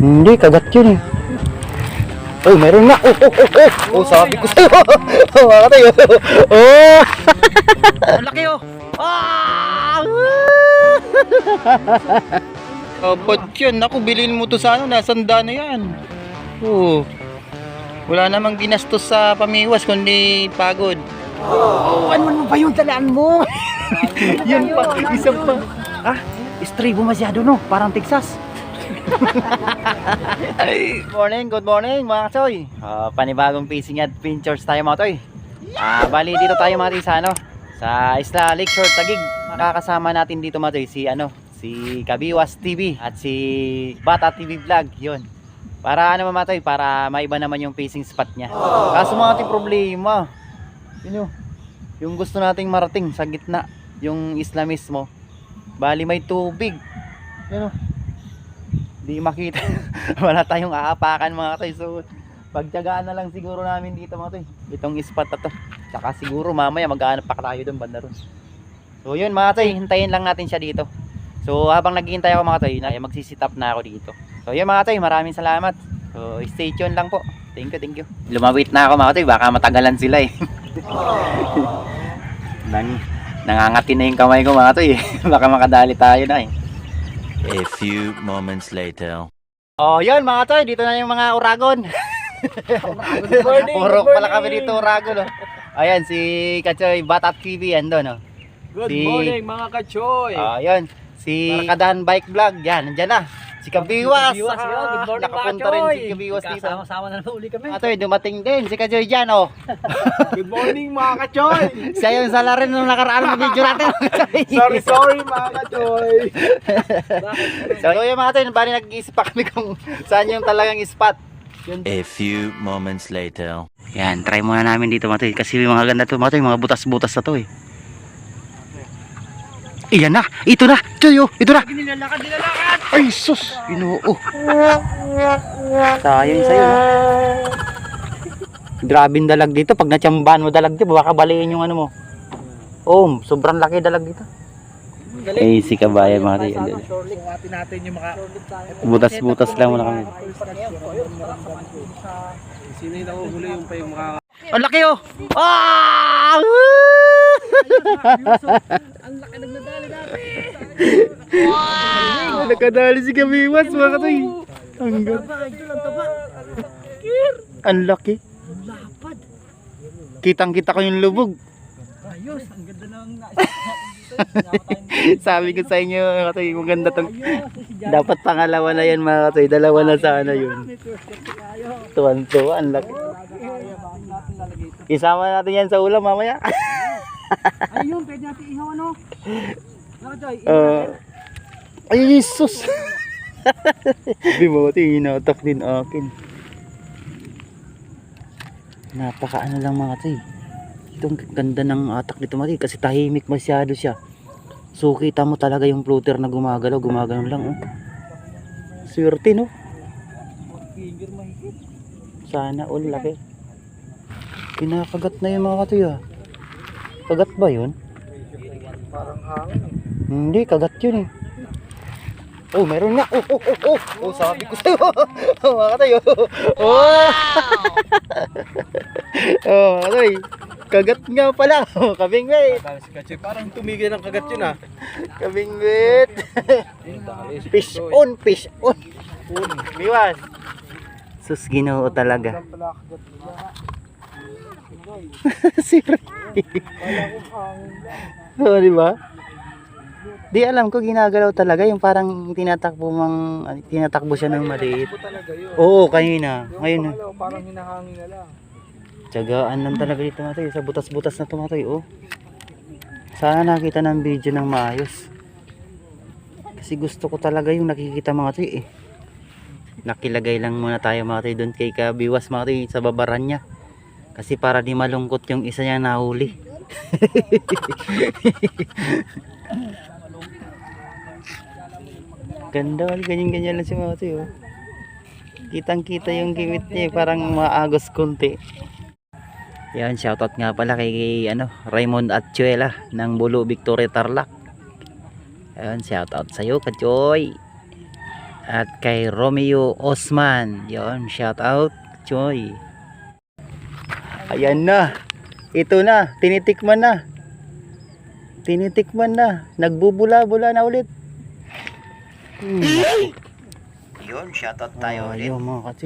Hindi, kagat yun eh. Oh, meron nga. Oh, sabi ko sa'yo. Mga tayo. Oh! Ang laki oh. Ah! Ba't yun? Naku, bilhin mo to sa ano, nasanda na yan. Oh. Wala namang ginastos sa pamiwas, kundi pagod. Oh, ano ba yung talaan mo? Yun pa, isa pa. Ah, istribo masyado no, parang Texas. Good morning mga kachoy. Panibagong fishing adventures tayo mga toy. Bali dito tayo mga toy sa ano, sa Isla Lakeshore Taguig. Makakasama natin dito mga toy si Kabiwas TV at si Bata TV Vlog. Yun. Para ano mga toy, para maiba naman yung fishing spot niya. Kaso mga toy, problema. Yun yung gusto nating marating sa gitna, yung isla mismo. Bali may tubig. Yun di makita. Wala tayong aapakan mga toy. So pagtiyagaan na lang siguro namin dito mga toy, itong spot na to. Tsaka siguro mamaya maghahanap pa tayo doon banda ron. So yun mga toy, hintayin lang natin siya dito. So habang naghihintay ako mga toy, magsisitap na ako dito. So yun mga toy, maraming salamat. So stay tuned lang po. Thank you. Lumawit na ako mga toy, baka matagalan sila eh. Nangangati na yung kamay ko mga toy. Baka makadali tayo na eh. A few moments later. Oh, yun mga toy, dito na yung mga uragon. Puro pala kami dito uragon. Oh. Ayan si Kachoy Bata TV andun oh. Good morning mga kachoy. Ayun, si Kadahan Bike Vlog, yan, nandiyan na. Si Kabiwas. Good morning Nakapunta rin si Kabiwas dito. Sama-sama na naman uli kami. Atoy, dumating din si Kachoy dyan oh. Good morning mga kachoy. Siya yung sala rin nung nakaraan na video natin. Sorry mga kachoy. So yung mga toy, bali nag-iisip pa kami kung saan yung talagang spot. A few moments later. Yan, try muna namin dito mga toy. Kasi yung mga ganda to mga toy, mga butas-butas na to eh. Iyan na, ito na, Choy oh, ito na. Nilalakad. Ay sus, Ginoo. Tayo yun sa'yo no? Grabing dalag dito. Pag natsambahan mo dalag dito, baka baliin yung ano mo. Oh, sobrang laki dalag dito. Eh, si kabayan mga tayo. Suwatin natin yung mga Butas-butas lang muna kami. sino yung nahuhuli yung pa yung mga Ang laki oh! Ah! ang laki nagdadali natin. Wow! Nakadali si Kabiwas mga katoy. Ang ganda. Ang laki. Lapad. Kitang-kita ko yung lubog. Ayos, ang ganda ng Sabi ko sa inyo mga katoy, maganda tong. Dapat pangalawa na yan mga katoy. Dalawa na sana yun. Tuwan-tuwa, ang laki. Isama natin yan sa ulam mamaya. Ayun, pwede natin ihaw ano. Nakajoy. Ay, Jesus! Di ba ito, hinatak din akin. Napaka ano lang mga toy. Itong ganda ng atak dito mga toy, kasi tahimik masyado siya. So kita mo talaga yung floater na gumagalaw lang oh. Swerte no? Sana all laki. Kinakagat na yung mga katoy ah. Kagat ba yun? Parang hangin. Hindi, kagat yun eh. Oh, meron nga. Oh, sabi ko sa'yo. Oh, mga katoy. Oh. Oh, mga katoy. Kagat nga pala. Oh, kabingwit. Parang tumigil ng kagat yun ah. Kabingwit. Fish on. Biwas. Sus, Ginoo talaga. Sir. Oh, di ba? Di alam ko ginagalaw talaga yung parang tinatakbo siya ng maliit. Oo, kanina. Ngayon na. Parang hinahangin na lang. Tiyagaan lang talaga dito mga toy, sa butas-butas na tumatoy. Oh. Sana nakita ng video ng maayos. Kasi gusto ko talaga yung nakikita mga toy eh. Nakilagay lang muna tayo mga toy doon kay Kabiwas mga toy sa babaran niya. Kasi para di malungkot yung isa niya nahuli. Ganda, ganyan-ganyan lang si mga toy oh. Kitang-kita yung gimit niya, parang maagos konti. Yan, shoutout nga pala kay Raymond Atchuela ng Bulu Victoria Tarlac. Ayun, shoutout sa iyo, Kachoy. At kay Romeo Osman. Yon, shout out, Choy. Ayan na. Ito na, tinitikman na. Tinitikman na. Nagbubula-bula na ulit. Yun, shoutout tayo ulit.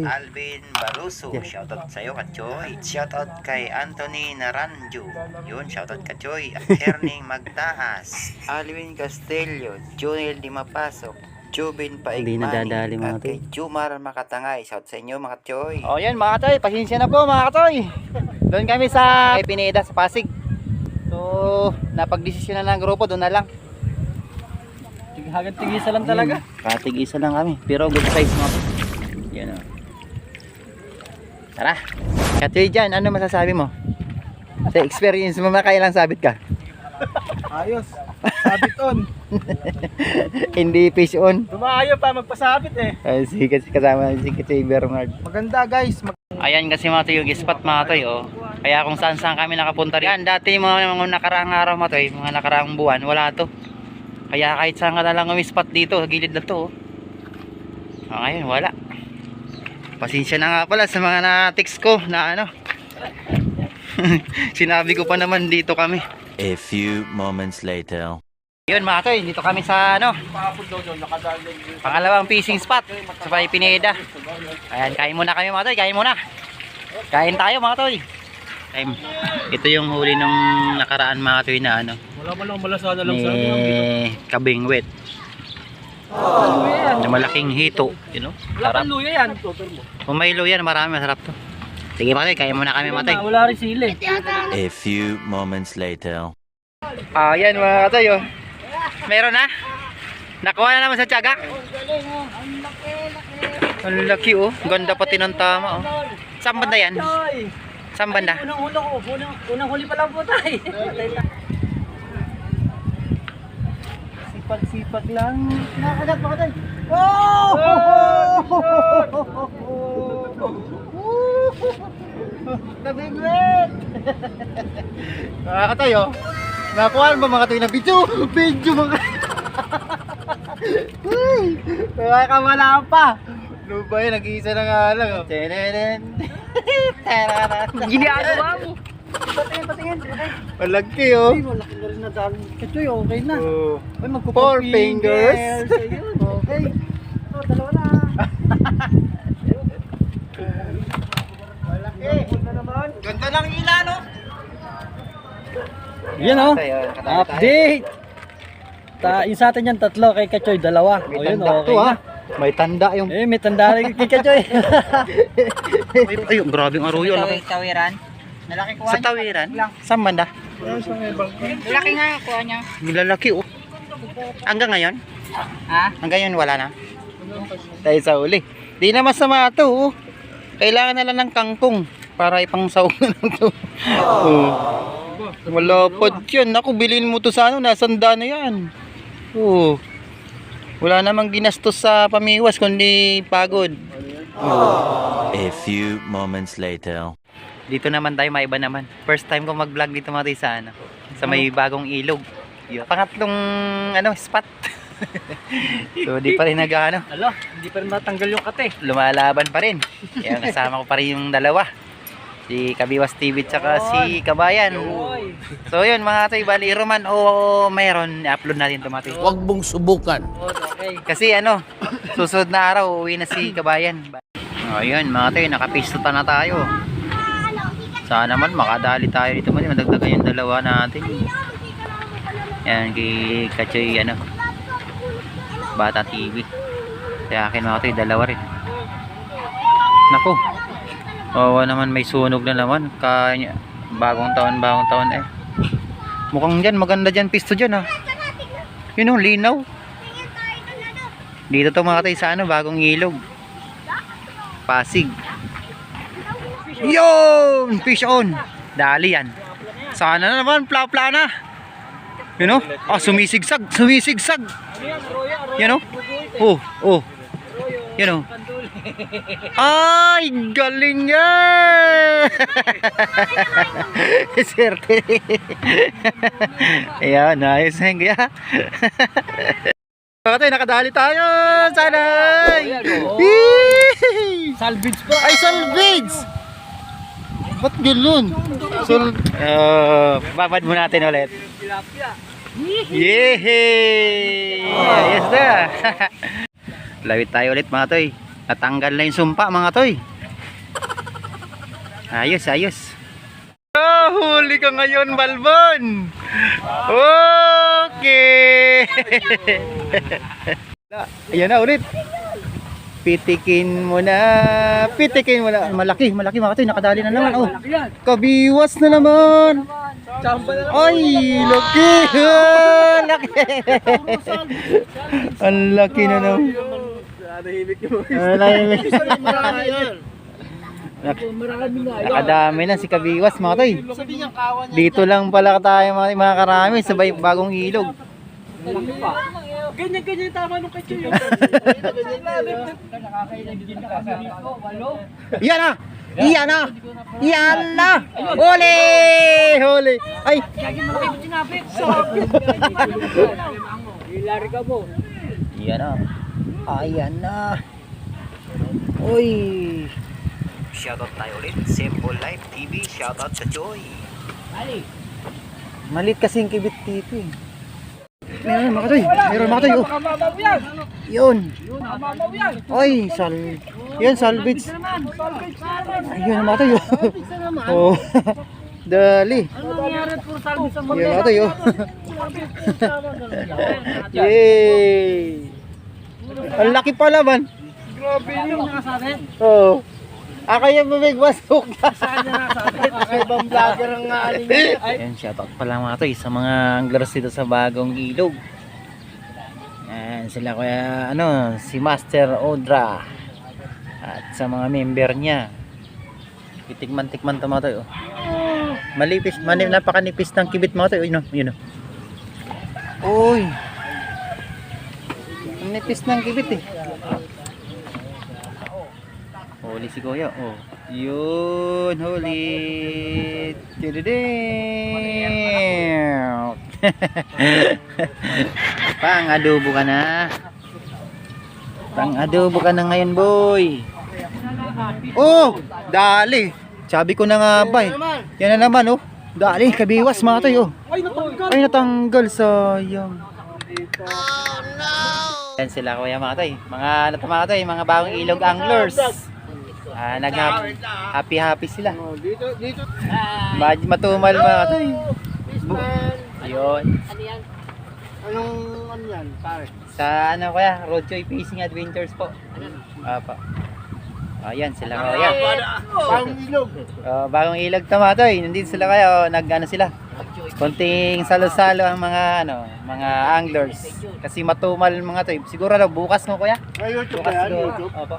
Alvin Baruso, shoutout sa'yo, Kachoy. Shoutout kay Anthony Naranjo. Yun, shoutout Kachoy. At Erning Magtaas, Alvin Castelio, Junel Di Mapasok, Jubin Paigmani, at kay Jumar Makatangay. Shout sa inyo mga Kachoy. O yan mga Kachoy, pasensya na po mga Kachoy. Doon kami sa Pineda sa Pasig. So, napagdesisyon na ng grupo, doon na lang. Hagad tigisa lang talaga. Katigisa lang kami. Pero good size mo. Yan o. Tara. Katoy dyan, ano masasabi mo? Sa experience mo, makailang sabit ka? Ayos. Sabit on. Hindi fish on. Dumayo pa magpasabit eh. Ay, kasi kasama si Katoy Bernard. Maganda guys. Ayan kasi mga toy, yung spot mga toy, oh. Kaya kung saan saan kami nakapunta rin. Yan, dati mga nakaraang araw mga toy, mga nakaraang buwan, wala to. Kaya kahit saan ka na lang spot dito, gilid na to. Ngayon, wala. Pasensya na nga pala sa mga na-text ko na ano. Sinabi ko pa naman dito kami. A few moments later. Yun mga toy, dito kami sa ano, pangalawang fishing spot sa Pineda. Ayan, kain muna kami mga toy, kain muna. Kain tayo mga toy. Ito yung huli nung nakaraan mga toy na ano. Wala man lang malasada lang sa Ni Kabingwit. Na malaking hito, you know. Wala kang luya yan. Kung may luya, marami, masarap to. Sige mga toy, kain muna kami mga toy. Wala rin sili. A few moments later. Ayan mga toy, oh. Meron na? Nakuha na naman sa tiyaga? Ang laki oh. Ganda pati ng tama oh. Saan banda yan? Saan banda? Unang huli pa lang po tayo. Sipag-sipag lang. Nakagat pa ka tayo. Oh! Nabigwit! Nakakatay oh. Nakuhaan ba mga toy na video? Video mga Wala pa. ano ba yun? Nag-iisa na nga lang oh. Ginagawa mo. Patingin. Malaki oh. Ay, malaki na rin na dami. Katoy, okay na. Oh. Ay, magpo Four fingers. Ayun, okay. So, dalawa na. Malaki. Ganda naman. Ganda ng ila no? Yan o. Update. Yung sa atin yan, 3. Kay Kachoy, 2. May O yun, tanda okay to na. ah. May tanda yung... May tanda rin kay Kachoy. Ay, grabe ang aruyo. Tawiran. Nalaki kuha Sa tawiran? Saan banda? Laki nga kuha niya. Nilalaki oh. Hanggang ngayon? Ha? Hanggang ngayon wala na? Dahil sa uli. Di na masama ito oh. Kailangan na lang ng kangkong para ipang sawang na lang ito. Oh. Malapad yan. Naku, bilhin mo to sa ano. Nasanda na yan. Oh. Wala namang ginastos sa pamiwas kundi pagod. A few moments later. Dito naman tayo, maiba naman. First time ko mag-vlog dito mga tayo sa ano. Sa may bagong ilog. Pangatlong ano, spot. So di pa rin ano. Alo, hindi pa rin matanggal yung kate. Lumalaban pa rin. Kaya kasama ko pa rin yung dalawa. Si Kabiwas TV tsaka si Kabayan. So yun mga tayo, bali Roman o mayroon, i-upload natin ito mga tayo. Huwag mong subukan. Okay. Kasi ano, susunod na araw uwi na si Kabayan. O yun mga tayo, nakapistutan na tayo. Sana naman makadali tayo dito, madagdagan yung dalawa natin. Yan kay Kachoy ano, Bata TV. Kaya akin mga tayo, dalawa rin. Naku, naman may sunog na naman. Bagong taon eh. Mukhang dyan, maganda dyan pisto dyan ah. Yun oh, linaw. Dito to mga tayo sa ano, bagong ilog. Pasig. Yun! Fish on! Dali yan. Sana na naman, pla-pla na. You know? Sumisigsag. You know? Oh. You know? Ay, galing yan! Swerte. Ayan, nice. Kaya Mga toy, nakadali tayo! Sanay! Oh. Yee! Salvage pa. Ay, salvage! Ba't gano'n? Babad mo natin ulit. Yehey! Ayos na! Lawit tayo ulit mga toy. Natanggal na yung sumpa mga toy. Ayos, ayos. Oh, huli ka ngayon, Balbon! Okay! Ayan na ulit. Pitikin mo na. Pitikin mo na. Malaki, malaki mga toy. Nakadali na naman. Oh, kabiwas na naman. Ay, laki. Ah, laki. Ang laki na naman. Nakadami na si kabiwas mga toy. Dito lang pala tayo mga karami sa bagong ilog. Ganyan-ganyan tama nung kay Chuyo. Iyan na! Iyan na! Iyan na! Huli! Huli! Ay! Ilari ka mo. Iyan na! Ayan na! Uy! Shoutout tayo ulit. Simple Life TV. Shoutout sa Joy. Malit kasing kibit dito eh. Meron mga toy. Meron mga toy. Oh. Yun. Ay, yan, salvage. Ayun mga toy. Oh. Dali. Yan mga toy. Oh. Yay. Ang laki pala man. Grabe yung nakasabi. Oo. Kaya mamigwasok na. Ibang vlogger ang aling. Ayan, shoutout pala mga toy sa mga anglers dito sa bagong ilog. Ayan, sila kuya, si Master Audra. At sa mga member niya. Itikman-tikman to mga toy. Oh. Malipis, napakanipis ng kibit mga toy. Yun o. Uy. Ang nipis ng kibit eh. Huli si Kuya. Oh. Yun, huli. Tididin. Pang-adobo ka na. Pang-adobo ka na ngayon, boy. Oh, dali. Sabi ko na nga ba eh. Yan na naman, oh. Dali, kabiwas mga tayo. Ay, natanggal. Sayang. Oh, no. Yan sila Kuya mga tay. Mga mga bagong ilog anglers. Happy sila. Dito. Matumal mga tay. Yun. Anong yan, pare? Sa Kuya, Roadjoy Fishing Adventures po. Apa. Ayan sila Kuya. Bagong ilog. Bagong ilog to mga tay. Nandito sila Kuya, sila. Konting salo-salo ang mga anglers. Kasi matumal mga tay. Siguro bukas mo Kuya. YouTube Bukas yan, siguro. YouTube. Opo.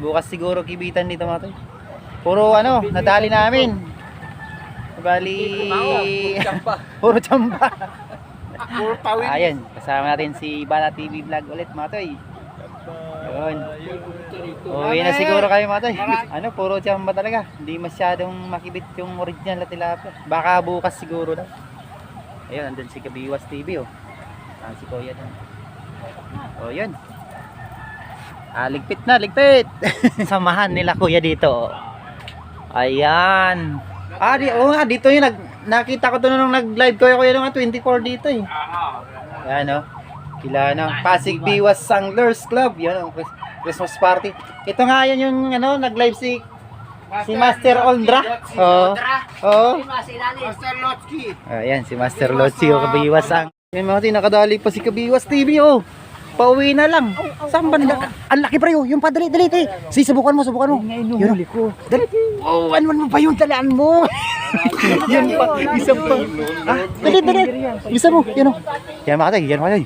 Bukas siguro kibitan dito mga toy. Puro nadali namin. Bali puro tsamba. Puro tawid. Ayan, kasama natin si Bala TV Vlog ulit mga toy. Yun. Uwi na siguro kayo mga toy. Puro tsamba talaga. Hindi masyadong makibit yung original na tilapia. Baka bukas siguro daw. Ayun, andun si Kabiwas TV oh. Si Kuya doon. Oh, yun. Ligpit na, ligpit. Samahan nila Kuya dito. Ayan. Dito yung nakita ko doon nung nag-live ko Kuya nung 24 dito eh. Ayan Kila Pasig Biwas Anglers Club. Yan Christmas party. Ito nga yan yung nag-live si Master Audra. Master Lotsky. Ayan si Master Lotsky Kabiwas ang. Yan mga nakadali pa si Kabiwas TV oh. Pauwi na lang. Saan ba nila? Ang laki pre, yung padali. Subukan mo. Yun huli ko. Dali. Oh, ano mo pa yung talaan mo? Yan pa, isa pa. Dali. Isa mo, yan o. Yan mga tayo.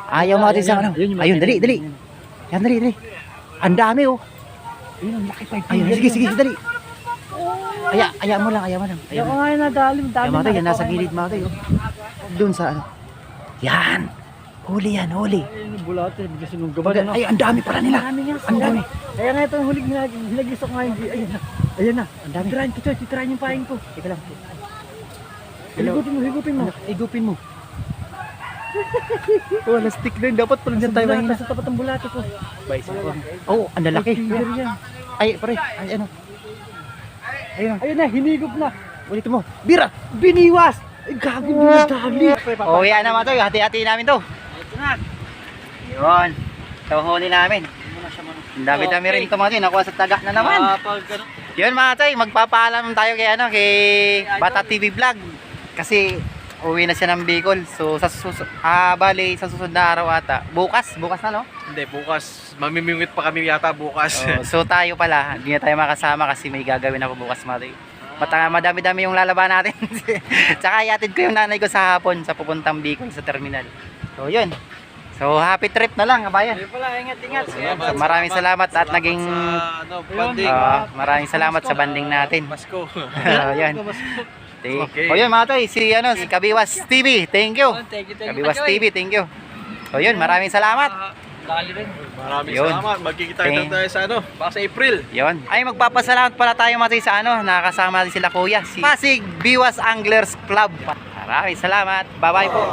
Ayaw mga tayo sa Ayun, dali. Yan, dali. Ang dami oh. Ayun, ang laki pa. Ayun, sige, dali. Aya mo lang. Ayaw nga yung nadali. Yan mga tayo, yan nasa gilid mga tayo. Doon sa Yan. Huli. Bulate, bigla sinunggaban. Ay, ang dami pala nila. Ang dami. Kaya nga itong huling hinagisok nga yung ayan na. Ang dami. Titirahin yung pahin ko. Teka lang. Higupin mo. Igupin mo. Wala stick din. Dapat pala dyan tayo mahina. Sa tapat ng bulate ko. Oh, ang lalaki. Ay, pare. Ay, ano? Ayun. Ayun na, hinigop na. Ulit mo. Bira! Biniwas! Ay, gago, binadali. Oh, yan naman to. Hati-hati namin to. Yun. So, huli namin. Ang dami-dami rin ito mga toy. Nakuha sa taga na naman. Yun mga toy. Magpapaalam tayo kay, kay Bata TV Vlog. Kasi, uwi na siya ng Bicol. So, bali, sa susunod na araw ata. Bukas na, no? Hindi, bukas. Mamimingwit pa kami yata bukas. Oh, so tayo pala, hindi na tayo makasama kasi may gagawin ako bukas mga toy. Madami-dami yung lalaban natin. Tsaka iatid ko yung nanay ko sa hapon sa pupuntang Bicol sa terminal. So yun. So happy trip na lang, kabayan. Pala, ingat-ingat. So, maraming salamat at naging Banding. maraming salamat sa banding natin. Pasko. Yan. Okay. O yun mga toy, si Kabiwas TV. Thank you. Thank you. Kabiwas TV, thank you. So yun, maraming salamat. Dali rin. Maraming Yun. salamat. Magkikita tayo sa baka sa April. Yun. Ay, magpapasalamat pala tayo mga toy sa nakakasama din sila kuya, si Pasig Biwas Anglers Club. Maraming salamat. Bye-bye po.